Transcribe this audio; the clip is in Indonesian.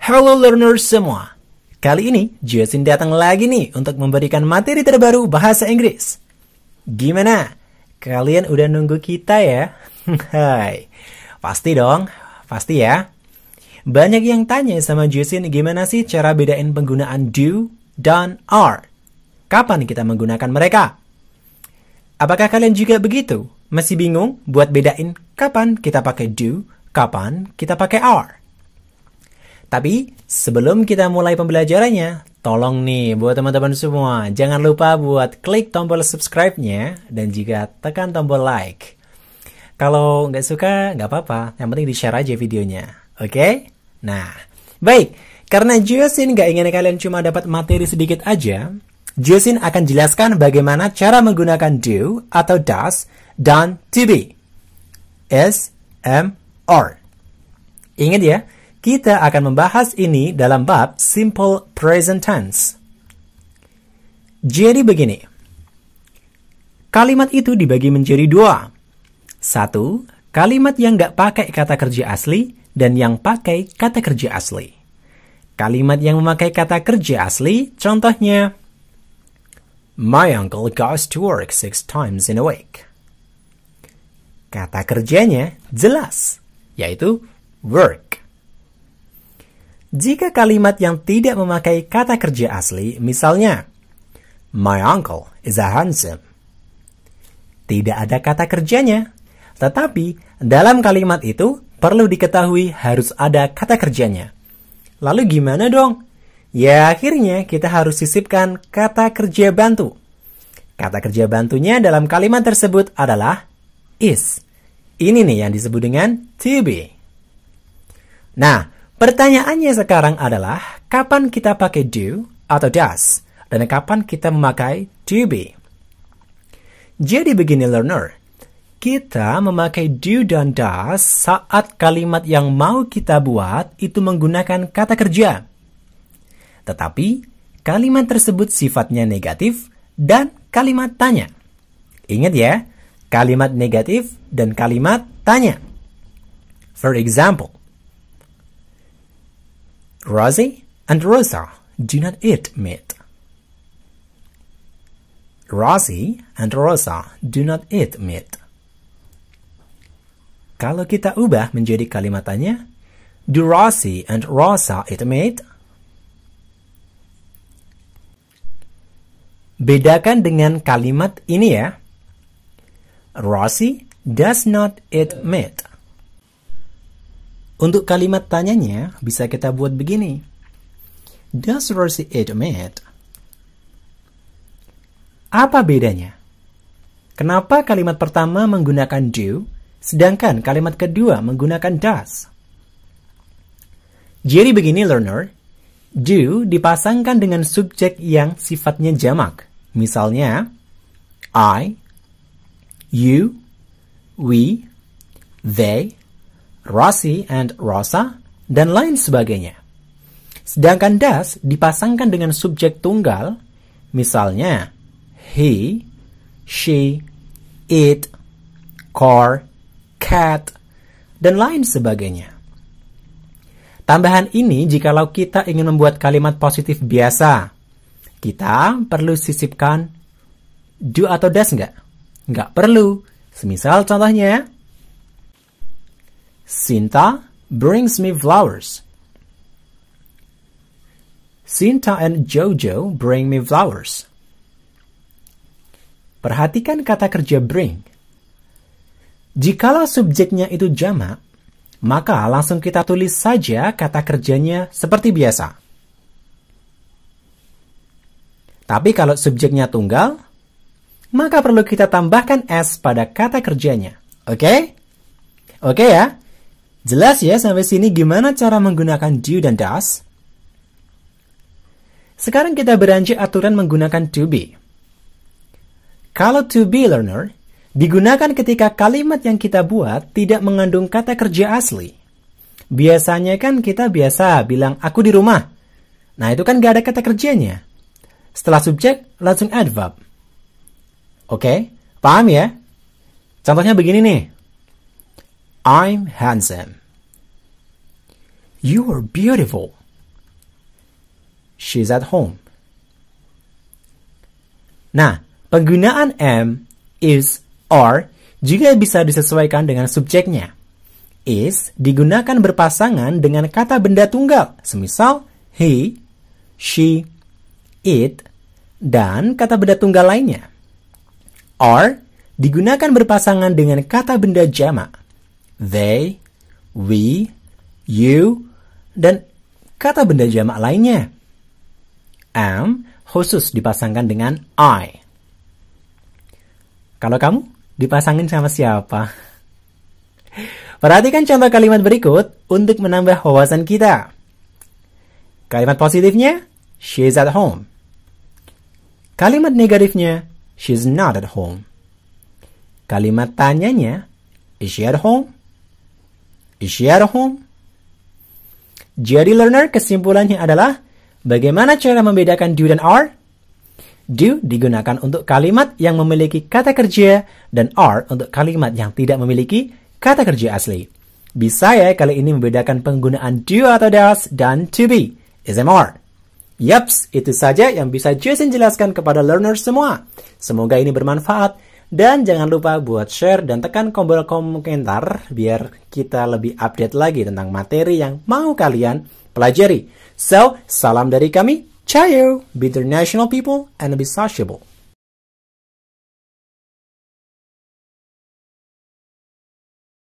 Halo learners semua. Kali ini Jason datang lagi nih untuk memberikan materi terbaru bahasa Inggris. Gimana? Kalian udah nunggu kita ya? Hai. Pasti dong, pasti ya. Banyak yang tanya sama Jason gimana sih cara bedain penggunaan do dan are. Kapan kita menggunakan mereka? Apakah kalian juga begitu? Masih bingung buat bedain kapan kita pakai do, kapan kita pakai are? Tapi sebelum kita mulai pembelajarannya, tolong nih buat teman-teman semua, jangan lupa buat klik tombol subscribe-nya dan juga tekan tombol like. Kalau nggak suka, nggak apa-apa, yang penting di-share aja videonya, oke? Nah, baik, karena Jason nggak ingin kalian cuma dapat materi sedikit aja, Jason akan jelaskan bagaimana cara menggunakan do atau does dan to be. S, M, R. Ingat ya, kita akan membahas ini dalam bab simple present tense. Jadi begini. Kalimat itu dibagi menjadi dua. Satu, kalimat yang nggak pakai kata kerja asli dan yang pakai kata kerja asli. Kalimat yang memakai kata kerja asli, contohnya, My uncle goes to work 6 times in a week. Kata kerjanya jelas, yaitu work. Jika kalimat yang tidak memakai kata kerja asli, misalnya, My uncle is a handsome. Tidak ada kata kerjanya, tetapi dalam kalimat itu perlu diketahui harus ada kata kerjanya. Lalu gimana dong? Ya akhirnya kita harus sisipkan kata kerja bantu. Kata kerja bantunya dalam kalimat tersebut adalah is. Ini nih yang disebut dengan to be. Nah, pertanyaannya sekarang adalah, kapan kita pakai do atau does, dan kapan kita memakai to be? Jadi begini learner, kita memakai do dan does saat kalimat yang mau kita buat itu menggunakan kata kerja. Tetapi, kalimat tersebut sifatnya negatif dan kalimat tanya. Ingat ya, kalimat negatif dan kalimat tanya. For example, Rosie and Rosa do not eat meat. Rosie and Rosa do not eat meat. Kalau kita ubah menjadi kalimat tanya, do Rosie and Rosa eat meat? Bedakan dengan kalimat ini ya. Rosie does not eat meat. Untuk kalimat tanyanya, bisa kita buat begini. Does Rosie eat meat? Apa bedanya? Kenapa kalimat pertama menggunakan do, sedangkan kalimat kedua menggunakan does? Jadi begini learner, do dipasangkan dengan subjek yang sifatnya jamak. Misalnya, I, you, we, they, Rosie and Rosa, dan lain sebagainya. Sedangkan does dipasangkan dengan subjek tunggal, misalnya he, she, it, car, cat, dan lain sebagainya. Tambahan ini jikalau kita ingin membuat kalimat positif biasa, kita perlu sisipkan do atau does nggak? Nggak perlu. Semisal contohnya, Sinta brings me flowers. Sinta and Jojo bring me flowers. Perhatikan kata kerja bring. Jikalau subjeknya itu jamak, maka langsung kita tulis saja kata kerjanya seperti biasa. Tapi kalau subjeknya tunggal, maka perlu kita tambahkan s pada kata kerjanya. Oke? Oke ya? Jelas ya sampai sini gimana cara menggunakan do dan does? Sekarang kita beranjak aturan menggunakan to be. Kalau to be learner, digunakan ketika kalimat yang kita buat tidak mengandung kata kerja asli. Biasanya kan kita biasa bilang aku di rumah. Nah, itu kan gak ada kata kerjanya. Setelah subjek, langsung adverb. Oke, paham ya? Contohnya begini nih. I'm handsome. You are beautiful. She's at home. Nah, penggunaan am, is, are juga bisa disesuaikan dengan subjeknya. Is digunakan berpasangan dengan kata benda tunggal, semisal he, she, it, dan kata benda tunggal lainnya. Are digunakan berpasangan dengan kata benda jamak, they, we, you, dan kata benda jamak lainnya. Am khusus dipasangkan dengan I. Kalau kamu dipasangin sama siapa? Perhatikan contoh kalimat berikut untuk menambah wawasan kita. Kalimat positifnya, she is at home. Kalimat negatifnya, she's not at home. Kalimat tanyanya, is she at home? Is she at home? Jadi learner, kesimpulannya adalah, bagaimana cara membedakan do dan are? Do digunakan untuk kalimat yang memiliki kata kerja dan are untuk kalimat yang tidak memiliki kata kerja asli. Bisa ya kali ini membedakan penggunaan do atau does dan to be, is and are. Yaps, itu saja yang bisa Jason jelaskan kepada learners semua. Semoga ini bermanfaat. Dan jangan lupa buat share dan tekan tombol komentar biar kita lebih update lagi tentang materi yang mau kalian pelajari. So, salam dari kami. Ciao! Be international people and be sociable.